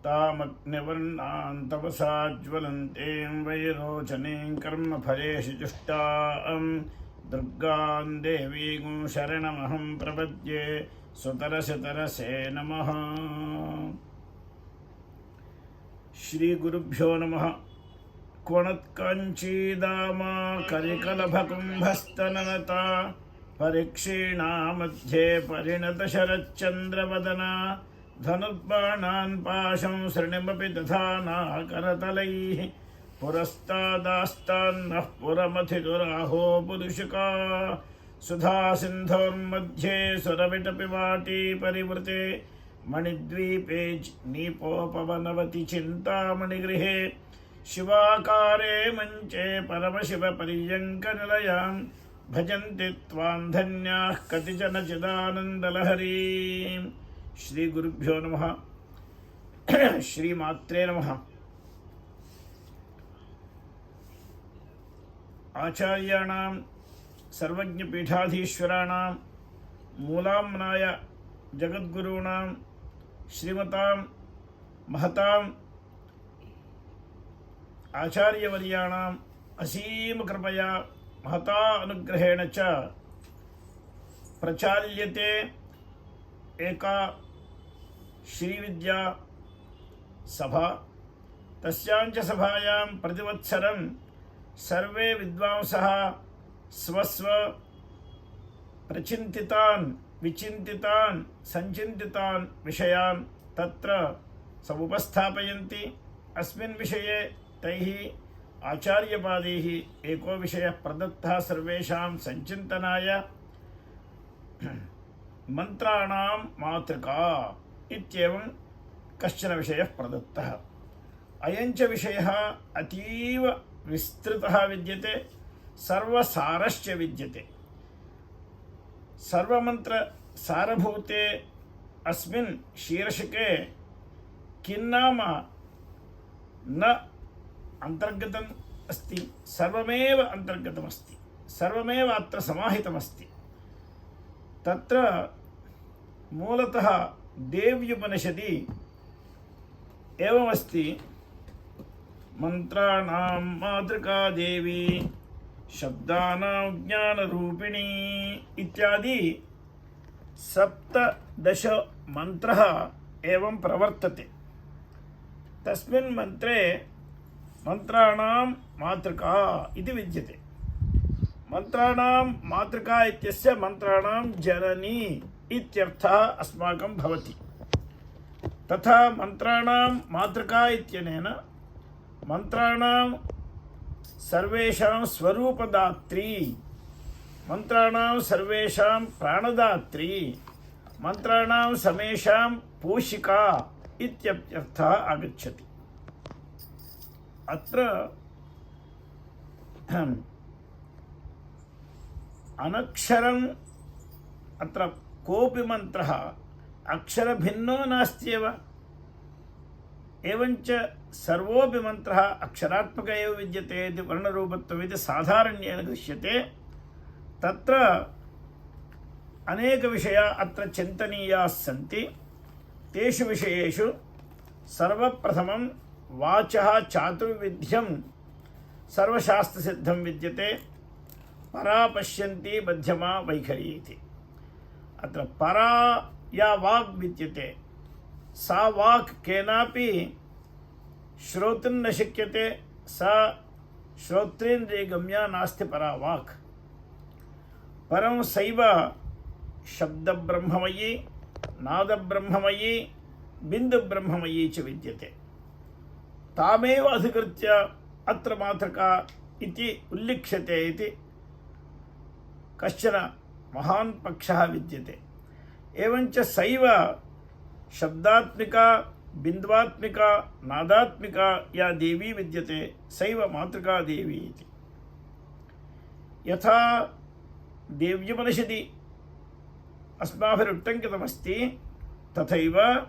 तामग्निवर्णां तपसा ज्वलन्तीं वैरोचनीं कर्मफलेषु जुष्टां दुर्गां देवीं शरणमहं प्रपद्ये सुतरसे नमः। श्री गुरुभ्यो नमः। क्वणत्कञ्चीदामा करिकलभकुम्भस्तननता परिक्षीणा मध्ये परिणतशरच्चन्द्रवदना धनुर्बाणान् पाशं सृणिमपि दधाना करतलैः पुरस्तादास्तान्नः पुरमथितुराहो पुरुषिका सुधा सिन्धोर्मध्ये सुरविटपिवाटी परिवृते मणिद्वीपे नीपोपवनवति चिन्तामणिगृहे शिवाकारे मञ्चे परमशिवपर्यङ्कनिलयां भजन्ति त्वां धन्याः कतिचन चिदानन्दलहरीं। श्री गुरुभ्यो नमः। श्रीमात्रे नमः। आचार्याणां सर्वज्ञपीठाधीश्वराणां मूलाम्नाय जगद्गुरूणां श्रीमतां महतां आचार्यवर्याणाम् असीमकृपया महता अनुग्रहेण च प्रचाल्यते एका श्रीविद्या सभा। तस्यां च सभायां प्रतिवत्सरं सर्वे विद्वांसः स्वस्व प्रचिन्तितान् विचिन्तितान् संचिन्तितान् विषयान् तत्र समुपस्थापयन्ति। अस्मिन् विषये तैः आचार्यपादैः एको विषयः प्रदत्तः सर्वेषां संचिन्तनाय मंत्राणां मातृका इत्येवं कश्चन विषयः प्रदत्तः। अयञ्च विषयः अतीव विस्तृतः विद्यते, सर्वसारश्च विद्यते। सर्वमंत्र सारभूते अस्मिन् शीर्षके किन्नाम न अंतर्गतम् अस्ति, सर्वमेव अंतर्गतमस्ति, सर्वमेव अत्र समाहितमस्ति। तत्र मूलतः देव्युपनिषदि एवमस्ति, मंत्राणां मातृका देवी शब्दानां ज्ञानरूपिणी इत्यादि 17 मंत्रः एवं प्रवर्तते। तस्मिन् मंत्रे मंत्राणां मातृका इति विद्यते। मंत्राणां मातृका इत्यस्य मंत्राणां जननी इत्यर्थः अस्माकं भवति। तथा मंत्राणां मातृका इत्यनेन मंत्राणां सर्वेषां स्वरूपदात्री, मंत्राणां सर्वेषां प्राणदात्री, मंत्राणां समेषां पोषिका इत्यर्थः आगच्छति। अत्र अनक्षरम् अत्र कोऽपि मन्त्रः अक्षरभिन्नो नास्त्येव। एवञ्च सर्वोऽपि मन्त्रः अक्षरात्मक एव विद्यते इति वर्णरूपत्वमिति साधारण्येन दृश्यते। तत्र अनेक विषयाः अत्र चिन्तनीयाः सन्ति। तेषु विषयेषु सर्वप्रथमं वाचः चातुर्विध्यं सर्वशास्त्रसिद्धं विद्यते। परा पश्यन्ति मध्यमा वैखरी इति। अत्र परा या वाक् विद्यते, सा वाक् केनापि श्रोतुं न शक्यते, सा श्रोत्रेन्द्रियगम्या नास्ति परा वाक्। परं सैव शब्दब्रह्ममयी, नादब्रह्ममयी, बिन्दुब्रह्ममयी च विद्यते। तामेव अधिकृत्य अत्र मातृका इति उल्लिख्यते इति कश्चन महान् पक्षः विद्यते। एवञ्च सैव शब्दात्मिका, बिन्द्वात्मिका, नादात्मिका या देवी विद्यते, सैव मातृका देवी इति। यथा देव्युपनिषदि अस्माभिरुट्टङ्कितमस्ति तथैव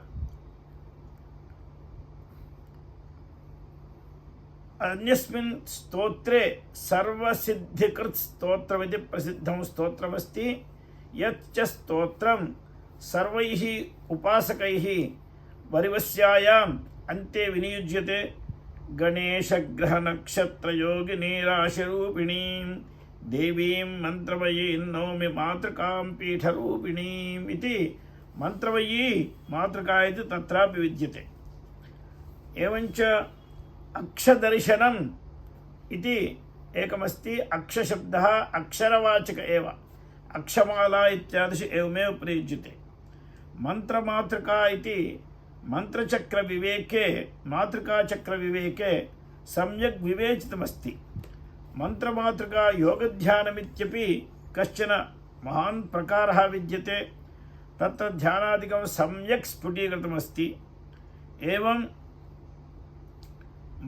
अन्यस्मिन् स्तोत्रे सर्वसिद्धिकृत् स्तोत्रमिति प्रसिद्धं स्तोत्रमस्ति। यच्च स्तोत्रं सर्वैः उपासकैः वरिवस्यायाम् अन्ते विनियुज्यते गणेशग्रहनक्षत्रयोगिनी राशिरूपिणीं देवीं मन्त्रमयीं नौमि मातृकां पीठरूपिणीम् इति मन्त्रमयी मातृका इति तत्रापि विद्यते। एवञ्च अक्षदर्शनम् इति एकमस्ति। अक्षशब्दः अक्षरवाचक एव, अक्षमाला इत्यादिषु एवमेव प्रयुज्यते। मन्त्रमातृका इति मन्त्रचक्रविवेके मातृकाचक्रविवेके सम्यक् विवेचितमस्ति। मन्त्रमातृका योगध्यानमित्यपि कश्चन महान् प्रकारः विद्यते। तत्र ध्यानादिकं सम्यक् स्फुटीकृतमस्ति। एवं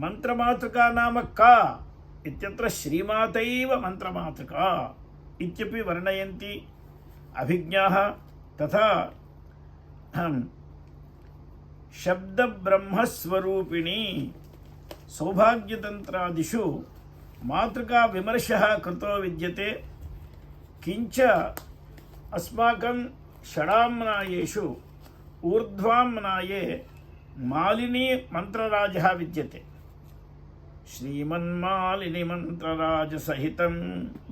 मन्त्रमातृका नाम का इत्यत्र श्रीमातैव मन्त्रमातृका इत्यपि वर्णयन्ति अभिज्ञाः। तथा शब्दब्रह्मस्वरूपिणी सौभाग्यतन्त्रादिषु मातृका विमर्शः कृतो विद्यते। किञ्च अस्माकं षडाम्नायेषु ऊर्ध्वाम्नाये मालिनी मन्त्रराजः विद्यते। श्रीमन्मालिनी मन्त्रराजसहितं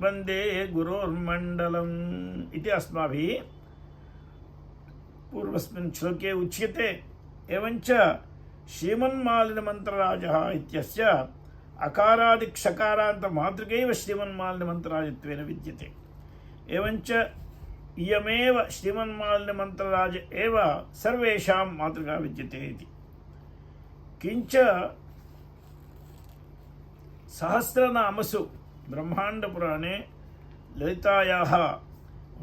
वन्दे गुरोर्मण्डलम् इति अस्माभिः पूर्वस्मिन् श्लोके उच्यते। एवञ्च श्रीमन्मालिनीमन्त्रराजः इत्यस्य अकारादिक्षकारान्तमातृकैव श्रीमन्मालिनीमन्त्रराजत्वेन विद्यते। एवञ्च इयमेव श्रीमन्मालिनीमन्त्रराज एव सर्वेषां मातृका विद्यते इति। किञ्च सहस्रनामसु ब्रह्माण्डपुराणे ललितायाः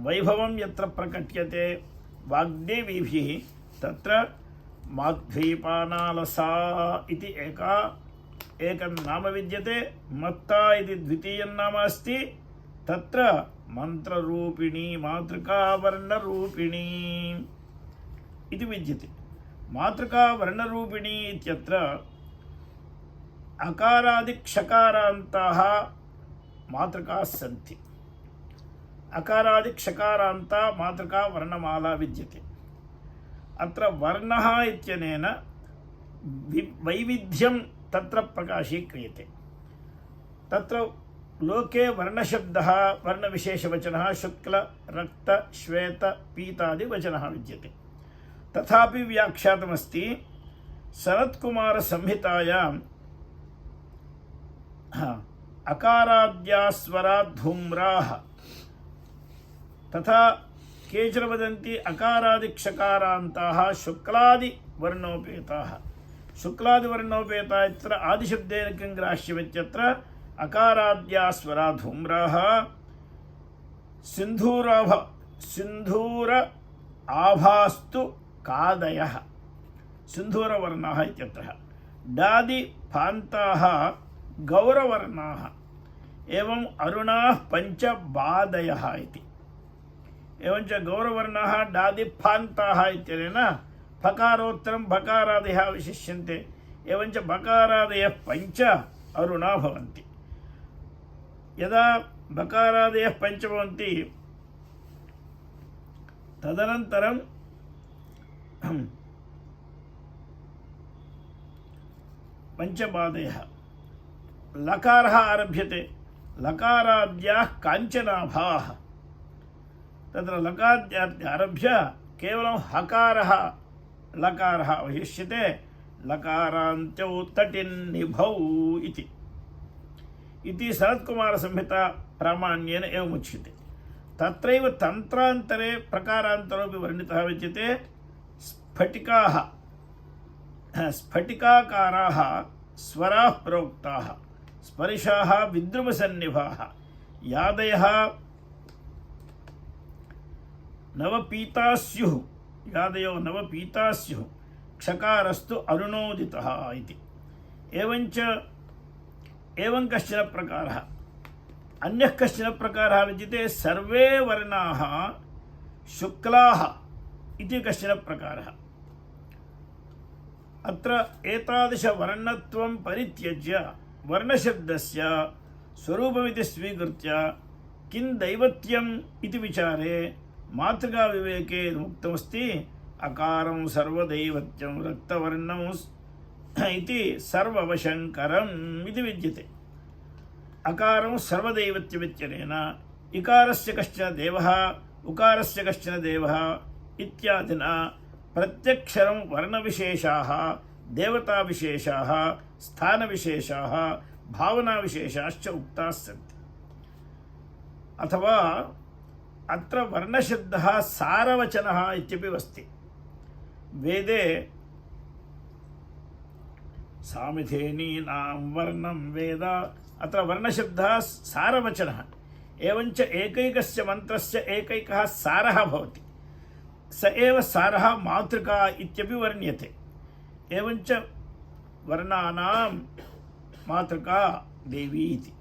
वैभवं यत्र प्रकट्यते वाग्देवीभिः तत्र माध्वीपानालसा इति एकं नाम विद्यते। मत्ता इति द्वितीयं नाम अस्ति। तत्र मन्त्ररूपिणी मातृका वर्णरूपिणी इति विद्यते। मातृका वर्णरूपिणी इत्यत्र अकारादिक्षकारान्ताः मातृकाः सन्ति। अकारादिक्षकारान्ता मातृका वर्णमाला विद्यते। अत्र वर्णः इत्यनेन वैविध्यं तत्र प्रकाशीक्रियते। तत्र लोके वर्णशब्दः वर्णविशेषवचनः शुक्ल रक्त श्वेत पीतादि वचनः विद्यते। तथापि व्याख्यातमस्ति शरत्कुमारसंहितायां अकाराद्यास्वरात् धूम्राः तथा केचन वदन्ति अकारादिक्षकारान्ताः शुक्लादिवर्णोपेताः। शुक्लादिवर्णोपेता इत्यत्र आदिशब्देन किं ग्राह्यमित्यत्र अकाराद्यास्वरा धूम्राः सिन्धूर आभास्तु कादयः सिन्धूरवर्णाः इत्यत्र। डादिपान्ताः गौरवर्णाः एवं अरुणाः पञ्चबादयः इति। एवञ्च गौरवर्णाः डादिपान्ताः इत्यनेन फकारोत्तरं भकारादयः विशिष्यन्ते। एवञ्च भकारादयः पञ्च अरुणा भवन्ति। यदा बकारादयः पञ्च भवन्ति तदनन्तरं पञ्चबादयः लकारः आरभ्यते। लकाराद्याः काञ्चनाभाः। तत्र लकाराद्यात् आरभ्य केवलं हकारः लकारः अवशिष्यते। लकारान्त्यौ तटिन्निभौ इति शरत्कुमारसंहिता प्रामाण्येन एवमुच्यते। तत्रैव तन्त्रान्तरे प्रकारान्तरोऽपि वर्णितः विद्यते। स्फटिकाकाराः स्वराः प्रोक्ताः स्पर्शाः विद्रुमसन्निभाः यादयः नवपीता स्युः यादयो नवपीता स्युः क्षकारस्तु अरुणोदितः इति। एवं कश्चन प्रकारः। अन्यः कश्चन प्रकारः विद्यते सर्वे वर्णाः शुक्लाः इति कश्चन प्रकारः। अत्र एतादृशवर्णत्वं परित्यज्य वर्णशब्दस्य स्वरूपमिति स्वीकृत्य किं दैवत्यम् इति विचारे मातृकाविवेके उक्तमस्ति। अकारं सर्वदैवत्यं रक्तवर्णं इति सर्ववशङ्करम् इति विद्यते। अकारं सर्वदैवत्यमित्यनेन इकारस्य कश्चन देवः उकारस्य कश्चन देवः इत्यादिना प्रत्यक्षरं वर्णविशेषाः देवताविशेषाः स्थानविशेषाः भावनाविशेषाश्च उक्ताः सन्ति। अथवा अत्र वर्णशब्दः सारवचनः इत्यपि अस्ति। वेदे सामिथेनीनां वर्णं वेद, अत्र वर्णशब्दः सारवचनः। एवञ्च एकैकस्य मन्त्रस्य एकैकः सारः भवति, स एव सारः मातृका इत्यपि वर्ण्यते। एवञ्च वर्णानां मातृका देवी इति।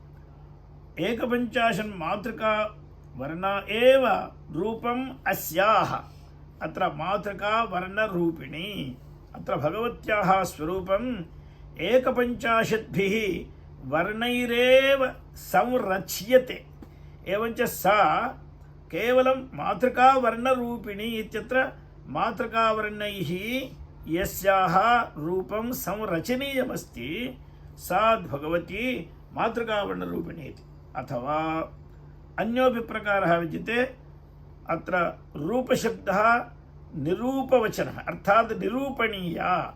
51 मातृका वर्णा एव रूपम् अस्याः। अत्र मातृका वर्णरूपिणी। अत्र भगवत्याः स्वरूपम् 51 वर्णैरेव संरच्यते। एवञ्च सा केवलं मातृका वर्णरूपिणी इत्यत्र मातृकावर्णैः यस्याः रूपं संरचनीयमस्ति सा भगवती मातृकावर्णरूपिणी इति। अथवा अन्योपि प्रकारः विद्यते। अत्र रूपशब्दः निरूपवचनः, अर्थात् निरूपणीया,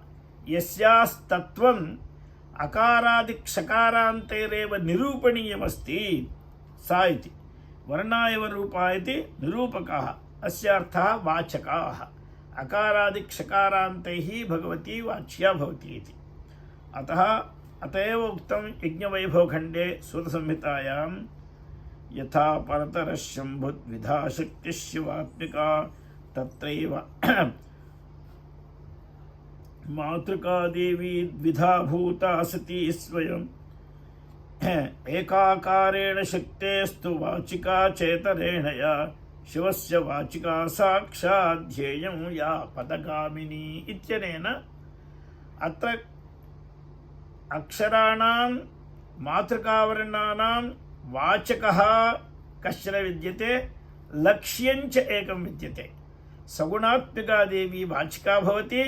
यस्यास्तत्त्वम् अकारादिक्षकारान्तैरेव निरूपणीयमस्ति सा इति। वर्णा एव रूपा इति निरूपकाः, अस्य अर्थः वाचकाः। अकारादिक्षकारान्तैः भगवती वाच्या भवति इति। अत एव उक्तं यज्ञवैभवखण्डे सूतसंहितायां यथा परतरः शम्भुद्विधा शक्तिः शिवात्मिका तत्रैव मातृका देवी द्विधा भूता सती स्वयं एकाकारेण शक्तेस्तु वाचिका चेतरेण या शिवस्य वाचिका साक्षात् ध्येयं या पदगामिनी इत्यनेन अत्र अक्षराणां मातृकावर्णानां वाचकः कश्चन विद्यते, लक्ष्यञ्च एकं विद्यते। सगुणात्मिका देवी वाचिका भवति,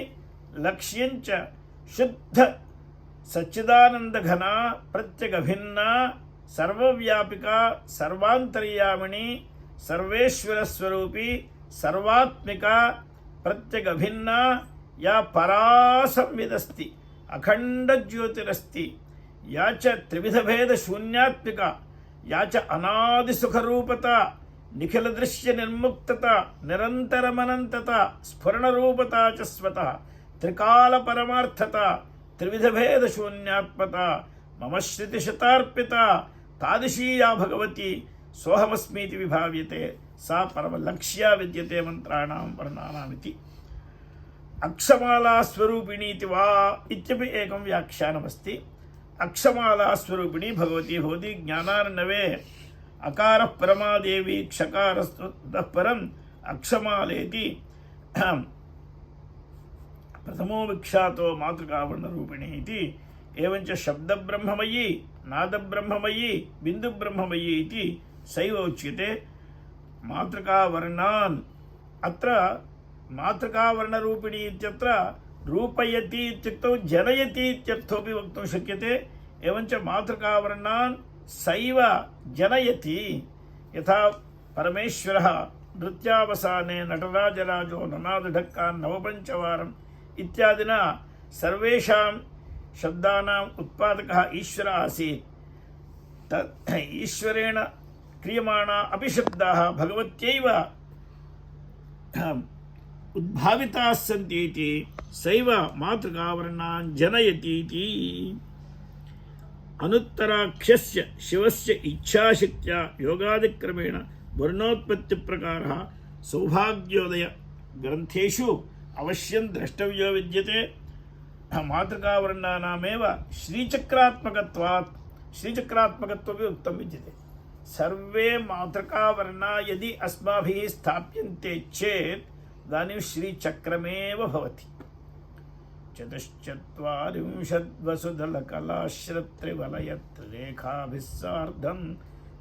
लक्ष्यञ्च शुद्ध सच्चिदानन्दघना प्रत्यगभिन्ना सर्वव्यापिका सर्वान्तर्यामिणी सर्वेश्वरस्वरूपी सर्वात्मिका प्रत्यगभिन्ना या परासंविदस्ति अखण्डज्योतिरस्ति, या च त्रिविधभेदशून्यात्मिका, या च अनादिसुखरूपता निखिलदृश्यनिर्मुक्तता निरन्तरमनन्तता स्फुरणरूपता च स्वतः त्रिकालपरमार्थता त्रिविधभेदशून्यात्मता मम श्रुतिशतार्पिता तादृशी या भगवती सोऽहमस्मीति विभाव्यते सा परमलक्ष्या विद्यते मंत्राणां वर्णानामिति। अक्षमाला स्वरूपिणीति वा इत्यपि एकं व्याख्यानमस्ति। अक्षमाला स्वरूपिणी भगवती भवति ज्ञानार्णवे अकारः परमा देवी क्षकारस्ततः परम् अक्षमालेति प्रथमो विख्यातो मातृकावर्णरूपिणी इति। एवञ्च शब्दब्रह्ममयी नादब्रह्ममयी बिन्दुब्रह्ममयी इति सैव उच्यते। मातृकावर्णान् अत्र मातृकावर्णरूपिणी इत्यत्र रूपयति इत्युक्तौ जनयति इत्यर्थोपि वक्तुं शक्यते। एवञ्च मातृकावर्णान् सैव जनयति। यथा परमेश्वरः नृत्यावसाने नटराजराजो ननादढक्कान् नवपञ्चवारम् इत्यादिना सर्वेषां शब्दानाम् उत्पादकः ईश्वरः आसीत्। तत् ईश्वरेण क्रियमाणा अपि शब्दाः भगवत्यैव उद्भाविताः सन्ति इति सैव मातृकावर्णान् जनयति इति। अनुत्तराख्यस्य शिवस्य इच्छाशक्त्या योगादिक्रमेण वर्णोत्पत्तिप्रकारः सौभाग्योदय ग्रन्थेषु अवश्यं द्रष्टव्यो विद्यते। मातृकावर्णानामेव श्रीचक्रात्मकत्वात् श्रीचक्रात्मकत्वमपि उक्तं विद्यते। सर्वे मातृकावर्णा यदि अस्माभिः स्थाप्यन्ते चेत् इदानीं श्रीचक्रमेव भवति। चतुश्चत्वारिंशद्वसुदलकलाश्रत्रिवलयत्रेखाभिः सार्धं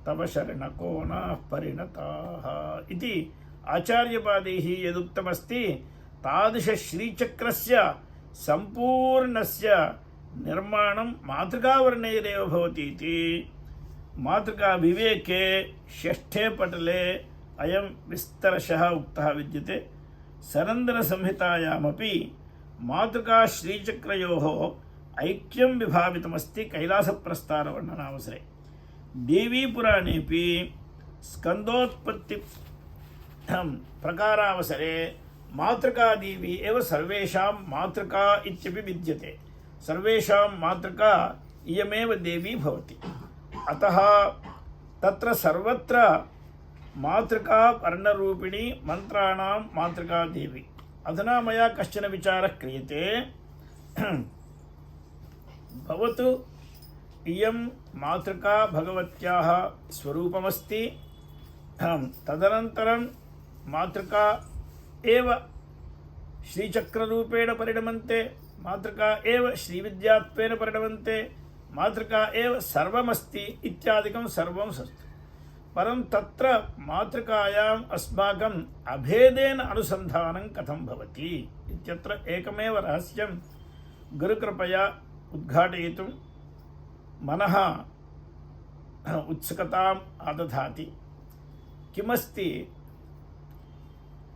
तव शरणकोणाः परिणताः इति आचार्यपादैः यदुक्तमस्ति तादृशश्रीचक्रस्य सम्पूर्णस्य निर्माणं मातृकावर्णैरेव भवति इति मातृकाविवेके षष्ठे पटले अयं विस्तरशः उक्तः विद्यते। सरन्दरसंहितायामपि मातृकाश्रीचक्रयोः ऐक्यं विभावितमस्ति कैलासप्रस्थानवर्णनावसरे। देवीपुराणेऽपि स्कन्दोत्पत्ति प्रकारावसरे मातृकादेवी एव सर्वेषां मातृका इत्यपि विद्यते। सर्वेषां मातृका इयमेव देवी भवति। अतः तत्र सर्वत्र मातृका वर्णरूपिणी मन्त्राणां मातृका देवी। अधुना मया कश्चन विचारः क्रियते। भवतु इयं मातृका भगवत्याः स्वरूपमस्ति। तदनन्तरं मातृका एव श्रीचक्ररूपेण परिणमन्ते, मातृका एव श्रीविद्यात्वेन परिणमन्ते, मातृका एव सर्वमस्ति इत्यादिकं सर्वं सस्तु। परं तत्र मातृकायाम् अस्माकम् अभेदेन अनुसन्धानं कथं भवति इत्यत्र एकमेव रहस्यं गुरुकृपया उद्घाटयितुं मनः उत्सुकताम् आदधाति। किमस्ति,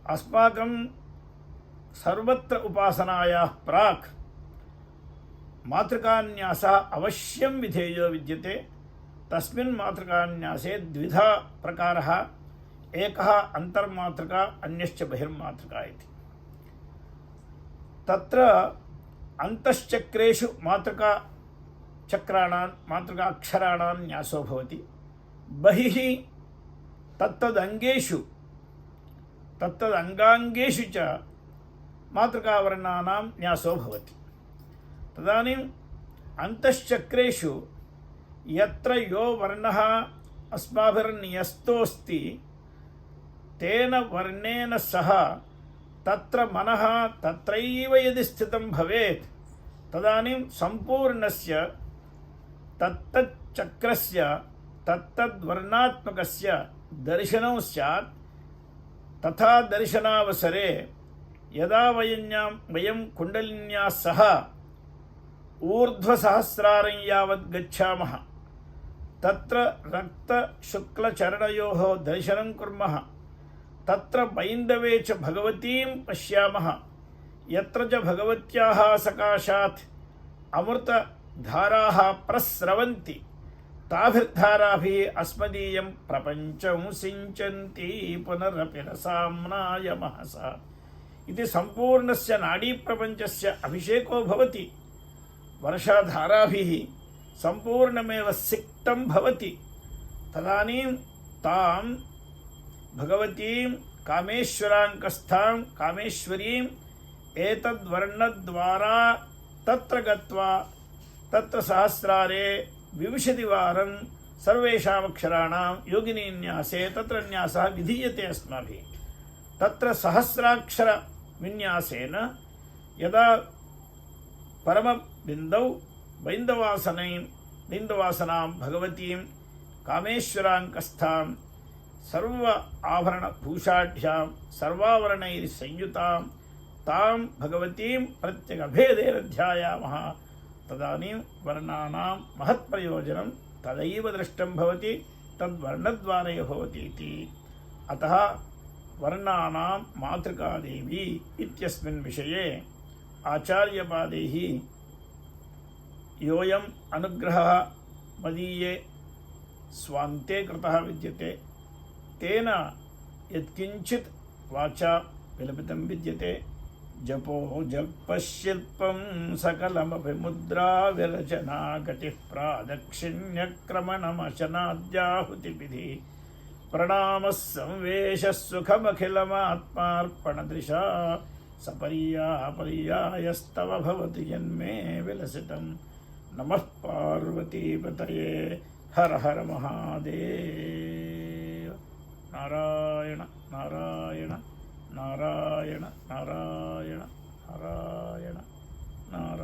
अस्माकं सर्वत्र उपासनायाः प्राक् मातृकान्यासः अवश्यं विधेयो विद्यते। तस्मिन् मातृकान्यासे द्विधा प्रकारः, एकः अन्तर्मातृका, अन्यश्च बहिर्मातृका इति। तत्र अन्तश्चक्रेषु मातृकाक्षराणां न्यासो भवति। बहिः तत्तदङ्गाङ्गेषु च मातृकावर्णानां न्यासो भवति। तदानीम् अन्तश्चक्रेषु यत्र यो वर्णः अस्माभिर्न्यस्तोऽस्ति तेन वर्णेन सह तत्र मनः तत्रैव यदि स्थितं भवेत् तदानीं सम्पूर्णस्य तत्तच्चक्रस्य तत्तद्वर्णात्मकस्य दर्शनं स्यात्। तथा दर्शनावसरे यदा वयं कुण्डलिन्याः सह ऊर्ध्वसहस्रारं यावत् गच्छामः, तत्र रक्तशुक्लचरणयोः दर्शनं कुर्मः। तत्र बैन्दवे च भगवतीं पश्यामः, यत्र च भगवत्याः सकाशात् अमृतधाराः प्रस्रवन्ति, ताभिर्धाराभिः अस्मदीयं प्रपञ्चं सिञ्चन्ति पुनरपि रसाम्नाय महसा इति सम्पूर्णस्य नाडीप्रपञ्चस्य अभिषेको भवति। वर्षाधाराभिः सम्पूर्णमेव सिक्तं भवति। तदानीं तां भगवतीं कामेश्वराङ्कस्थां कामेश्वरीम् एतद्वर्णद्वारा तत्र गत्वा तत्र सहस्रारे 20 वारं सर्वेषाम् अक्षराणां योगिनीन्यासे तत्र न्यासः विधीयते अस्माभिः। तत्र सहस्राक्षरविन्यासेन यदा परमबिन्दौ बैन्दवासनां भगवतीं कामेश्वराङ्कस्थां सर्व आभरणभूषाढ्यां सर्वावरणैर्संयुतां तां भगवतीं प्रत्यगभेदेन ध्यायामः। तदानीं वर्णानां महत्प्रयोजनं तदैव दृष्टं भवति, तद्वर्णद्वारे भवति इति। अतः वर्णानां मातृकादेवी इत्यस्मिन् विषये आचार्यपादैः योऽयम् अनुग्रहः मदीये स्वान्ते कृतः विद्यते, तेन यत्किञ्चित् वाचा विलपितं विद्यते। जपो जल्पशिल्पं सकलमपि मुद्रा विरचना गतिः प्रादक्षिण्यक्रमणमशनाद्याहुतिविधिः प्रणामः संवेशः सुखमखिलमात्मार्पणदृशा सपर्यापर्यायस्तव भवति जन्मे विलसितं। नमः पार्वतीपतये। हर हर महादेव। नारायण नारायण नारायण नारायण नारायण नारायण।